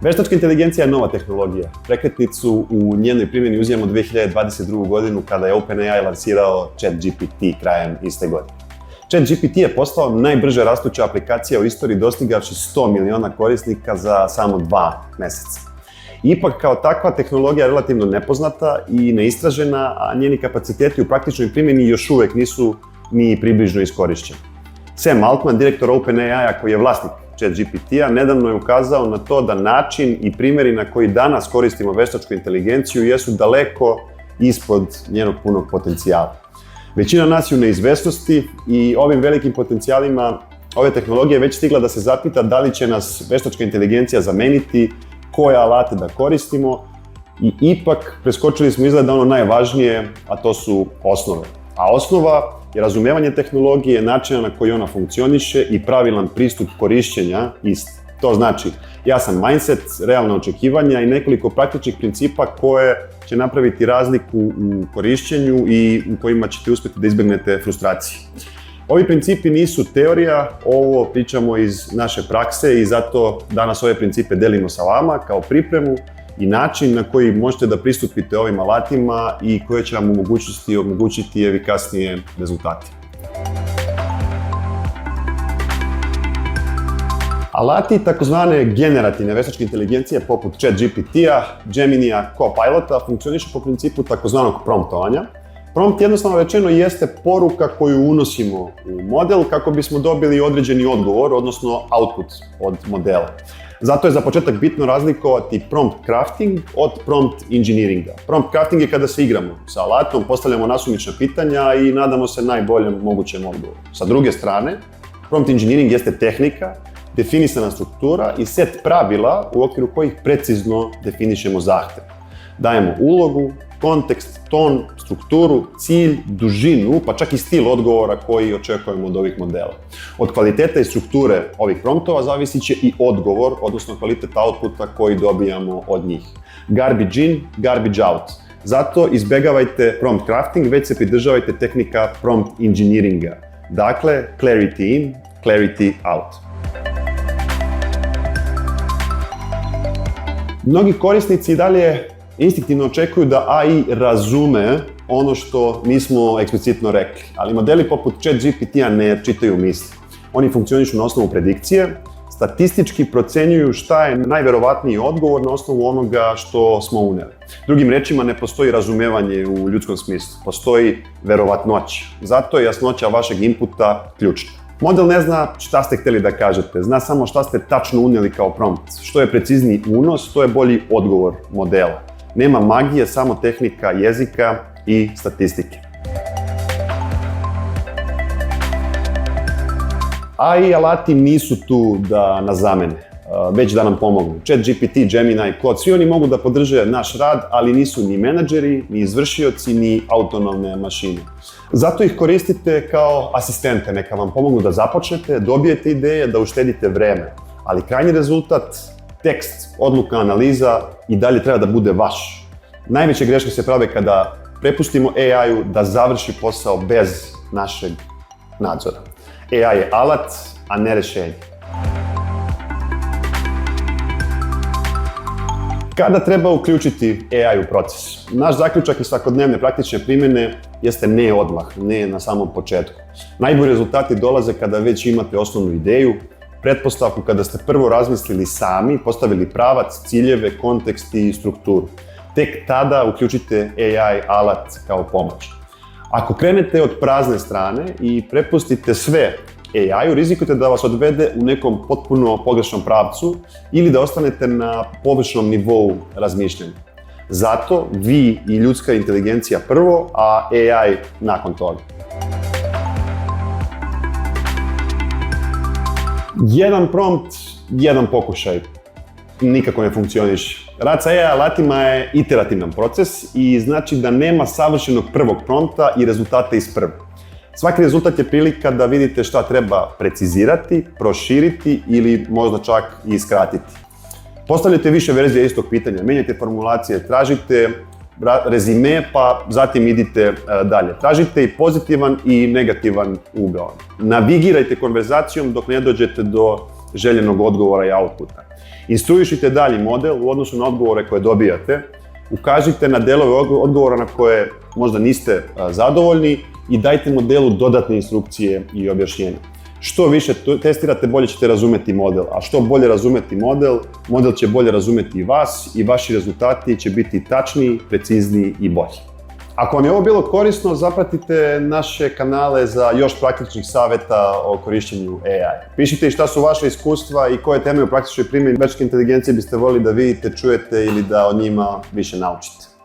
Veštačka inteligencija je nova tehnologija. Prekretnicu u njenoj primjeni uzimamo 2022. godinu kada je OpenAI lansirao ChatGPT krajem iste godine. ChatGPT je postao najbrže rastuća aplikacija u istoriji, dostigavši 100 miliona korisnika za samo 2 meseca. Ipak, kao takva tehnologija je relativno nepoznata i neistražena, a njeni kapaciteti u praktičnoj primjeni još uvek nisu ni približno iskorišćeni. Sam Altman, direktor OpenAI-a koji je vlasnik ChatGPT-a, nedavno je ukazao na to da način i primjeri na koji danas koristimo veštačku inteligenciju jesu daleko ispod njenog punog potencijala. Većina nas je u neizvesnosti i ovim velikim potencijalima ove tehnologije već stigla da se zapita da li će nas veštačka inteligencija zameniti, koje alate da koristimo i ipak preskočili smo izgleda ono najvažnije, a to su osnove. A osnova je razumevanje tehnologije, načina na koji ona funkcioniše i pravilan pristup korišćenja isti. To znači jasan mindset, realna očekivanja i nekoliko praktičnih principa koje će napraviti razliku u korišćenju i u kojima ćete uspjeti da izbjegnete frustracije. Ovi principi nisu teorija, ovo pričamo iz naše prakse i zato danas ove principe delimo sa vama kao pripremu i način na koji možete da pristupite ovim alatima i koje će vam omogućiti efikasnije rezultate. Alati takozvane generativne veštačke inteligencije poput ChatGPT-a, Gemini-a, Copilota funkcionišu po principu takozvanog promptovanja. Prompt, jednostavno rečeno, jeste poruka koju unosimo u model kako bismo dobili određeni odgovor, odnosno output od modela. Zato je za početak bitno razlikovati prompt crafting od prompt engineeringa. Prompt crafting je kada se igramo sa alatom, postavljamo nasumična pitanja i nadamo se najboljem mogućem odgovoru. Sa druge strane, prompt engineering jeste tehnika, definisana struktura i set pravila u okviru kojih precizno definišemo zahtev. Dajemo ulogu, kontekst, ton, strukturu, cilj, dužinu, pa čak i stil odgovora koji očekujemo od ovih modela. Od kvaliteta i strukture ovih promptova zavisit će i odgovor, odnosno kvalitet outputa koji dobijamo od njih. Garbage in, garbage out. Zato izbegavajte prompt crafting, već se pridržavajte tehnika prompt engineeringa. Dakle, clarity in, clarity out. Mnogi korisnici i dalje instinktivno očekuju da AI razume ono što nismo eksplicitno rekli, ali modeli poput ChatGPT-a ne čitaju misli. Oni funkcionišu na osnovu predikcije, statistički procenjuju šta je najverovatniji odgovor na osnovu onoga što smo uneli. Drugim rečima, ne postoji razumevanje u ljudskom smislu, postoji verovatnoća. Zato je jasnoća vašeg inputa ključna. Model ne zna šta ste htjeli da kažete, zna samo šta ste tačno unijeli kao prompt. Što je precizniji unos, to je bolji odgovor modela. Nema magije, samo tehnika jezika i statistike. AI alati nisu tu da nas zamene, već da nam pomognu. ChatGPT, Gemini, Claude, svi oni mogu da podrže naš rad, ali nisu ni menadžeri, ni izvršioci, ni autonomne mašine. Zato ih koristite kao asistente, neka vam pomognu da započnete, dobijete ideje, da uštedite vreme. Ali krajnji rezultat, tekst, odluka, analiza i dalje treba da bude vaš. Najveće greške se prave kada prepustimo AI-u da završi posao bez našeg nadzora. AI je alat, a ne rešenje. Kada treba uključiti AI u proces? Naš zaključak iz svakodnevne praktične primjene jeste ne odmah, ne na samom početku. Najbolji rezultati dolaze kada već imate osnovnu ideju, pretpostavku kada ste prvo razmislili sami, postavili pravac, ciljeve, kontekst i strukturu. Tek tada uključite AI alat kao pomoć. Ako krenete od prazne strane i prepustite sve AI-u, rizikujete da vas odvede u nekom potpuno pogrešnom pravcu ili da ostanete na površnom nivou razmišljanja. Zato vi i ljudska inteligencija prvo, a AI nakon toga. Jedan prompt, jedan pokušaj. Nikako ne funkcioniše. Rad sa AI alatima je iterativan proces i znači da nema savršenog prvog prompta i rezultata iz prvog. Svaki rezultat je prilika da vidite šta treba precizirati, proširiti ili možda čak i skratiti. Postavljate više verzija istog pitanja, menjajte formulacije, tražite rezime pa zatim idite dalje. Tražite i pozitivan i negativan ugao. Navigirajte konverzacijom dok ne dođete do željenog odgovora i outputa. Instruišite dalji model u odnosu na odgovore koje dobijate, ukažite na delove odgovora na koje možda niste zadovoljni i dajte modelu dodatne instrukcije i objašnjenja. Što više testirate, bolje ćete razumeti model, a što bolje razumeti model, model će bolje razumeti i vas i vaši rezultati će biti tačniji, precizniji i bolji. Ako vam je ovo bilo korisno, zapratite naše kanale za još praktičnih savjeta o korištenju AI. Pišite i šta su vaše iskustva i koje teme u praktičnoj primjeni veštačke inteligencije biste volili da vidite, čujete ili da o njima više naučite.